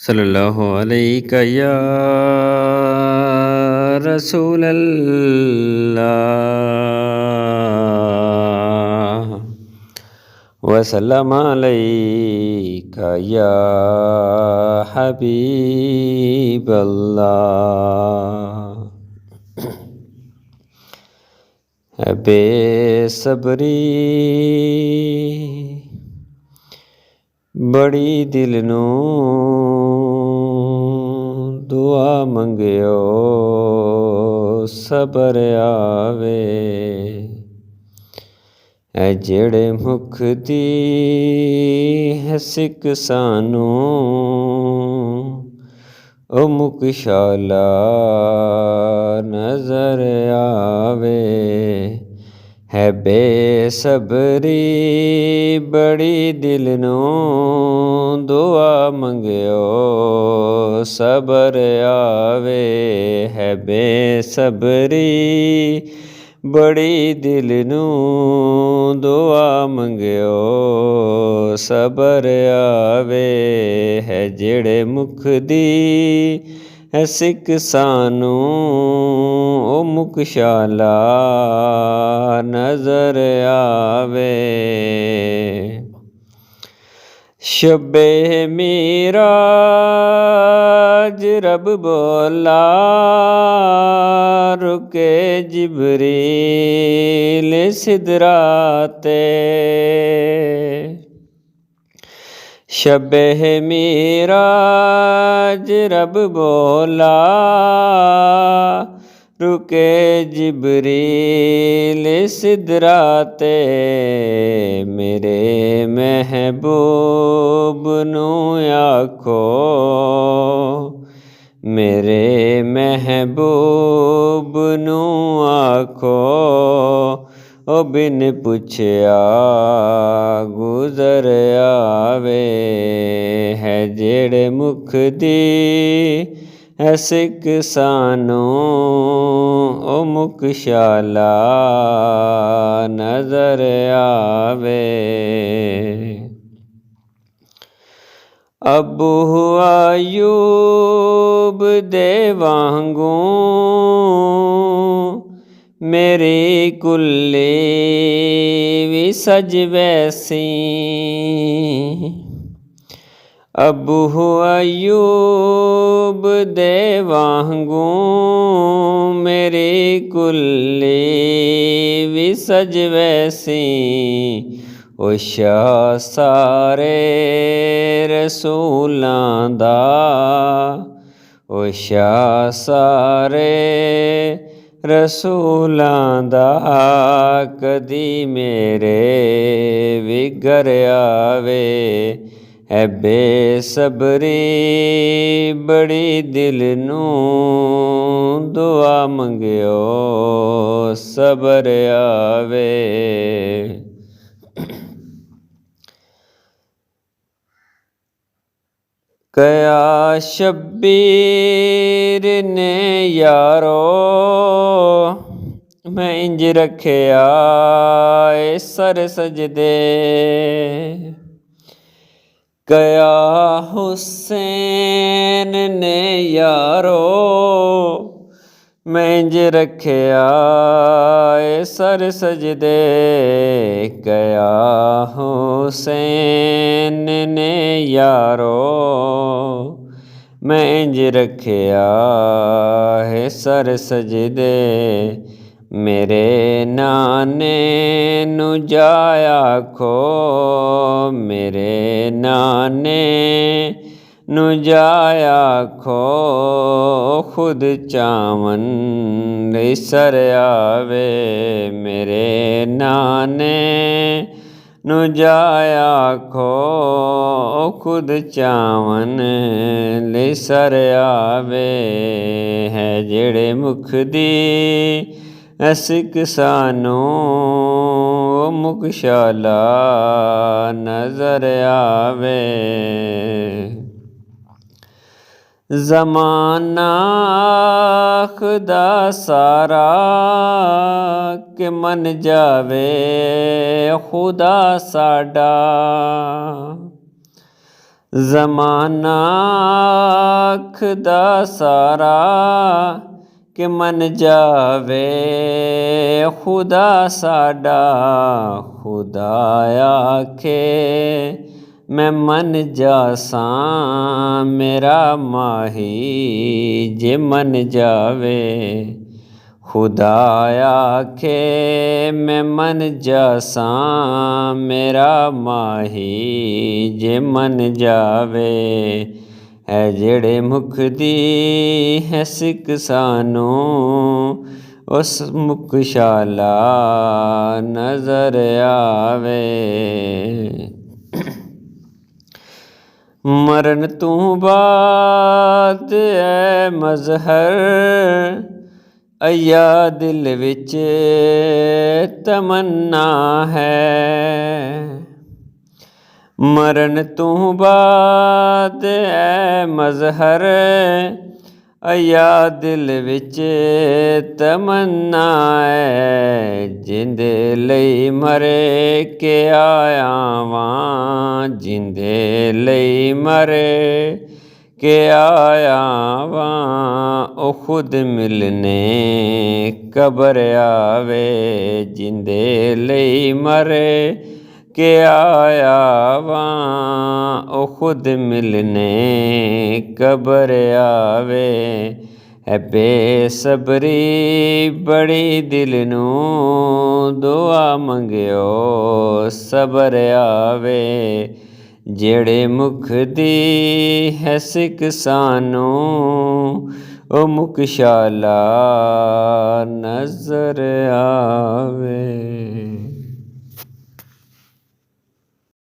सल्लल्लाहु अलैका या रसूल अल्लाह वसल्लम अलैका या हबीब अल्लाह। है बेसब्री बड़ी दिल नूं दुआ मंगियो सबर आवे। है जेड़े मुख दी है सिक सानू ओ मुकशाला नजर आवे। है बेसब्री बड़ी दिल नूं दुआ मंगियो सबर आवे। है बेसब्री बड़ी दिल नूं दुआ मंगियो सबर आवे। है जेड़े मुख दी है सिक सानू ओ मुकशाला नजर आवे। शबे मिराज रब बोला रुके जिब्रील सिदराते। शबे मिराज रब बोला रुके जिब्रील सिदराते। मेरे महबूब नू आखो मेरे महबूब नू आखो ओ बिन पुछया गुजर आवे। है जेड़े मुख दी है सिक सानू ओ मुकशाला नजर आवे। अबू अयूब दे वांगू मेरी कुल्ली भी सज वैसी। अबू अयूब दे वांगू मेरी कुल्ली भी सज वैसी। ओ शाह सारे रसूलां दा ओ शाह सारे रसूलां दा कदी मेरे विगर आवे। है बेसब्री बड़ी दिल नूं दुआ मंगियो सबर आवे। कया शब्बीर ने यारो मैं इंज रखिया सर सजदे। कया हुसैन ने यारो मैं इंज रखिया सर सजदे। कया हुसैन ने यारो मैं इंज रखिया है सर सजदे। मेरे नाने नू जाया खो मेरे नाने नू जाया खो खुद चावन सर आवे। मेरे नाने नू जाया खो खुद चावन सर आवे। है जेड़े मुख दी सिक सानू मुकशाला नजर आवे। ज़माना खुदा सारा के मन जावे खुदा साडा। ਜ਼ਮਾਨਾ ਆਖਦਾ ਸਾਰਾ ਕਿ ਮੰਨ ਜਾਵੇ ਖੁਦਾ ਸਾਡਾ। ਖੁਦਾ ਆਖੇ ਮੈਂ ਮੰਨ ਜਾਸਾਂ, ਮੇਰਾ ਮਾਹੀ ਜੇ ਮੰਨ ਜਾਵੇ। ਖੁਦਾ ਆਖੇ ਮੈਂ ਮੰਨ ਜਾਸਾਂ, ਮੇਰਾ ਮਾਹੀ ਜੇ ਮੰਨ ਜਾਵੇ। ਹੈ ਜਿਹੜੇ ਮੁਕਦੀ ਹੈ ਸਿੱਖ ਸਾਨੂੰ, ਉਸ ਮੁਕਸ਼ਾਲਾ ਨਜ਼ਰ ਆਵੇ। ਮਰਨ ਤੋਂ ਬਾਅਦ ਐ ਮਜ਼ਹਰ, ਅਯਾ ਦਿਲ ਵਿੱਚ ਤਮੰਨਾ ਹੈ। ਮਰਨ ਤੋਂ ਬਾਅਦ ਐ ਮਜ਼ਹਰ, ਅਯਾ ਦਿਲ ਵਿੱਚ ਤਮੰਨਾ ਹੈ। ਜਿੰਦੇ ਲਈ ਮਰੇ ਕੇ ਆਇਆ ਵਾਂ, ਜਿੰਦੇ ਲਈ ਮਰੇ ਕੇ ਆਇਆ ਵਾਂ। ਉਹ ਖੁਦ ਮਿਲਨੇ ਕਬਰ ਆਵੇ, ਜਿੰਦੇ ਲਈ ਮਰੇ ਕੇ ਆਇਆ ਵਾਂ। ਉਹ ਖੁਦ ਮਿਲਨੇ ਕਬਰ ਆਵੇ। ਹੈ ਬੇਸਬਰੀ ਬੜੀ ਦਿਲ ਨੂੰ, ਦੁਆ ਮੰਗਿਓ ਸਬਰ ਆਵੇ। ਜਿਹੜੇ ਮੁਕਦੀ ਹੈ ਸਿੱਖ ਸਾਨੂੰ, ਉਹ ਮੁਕਸ਼ਾਲਾ ਨਜ਼ਰ ਆਵੇ।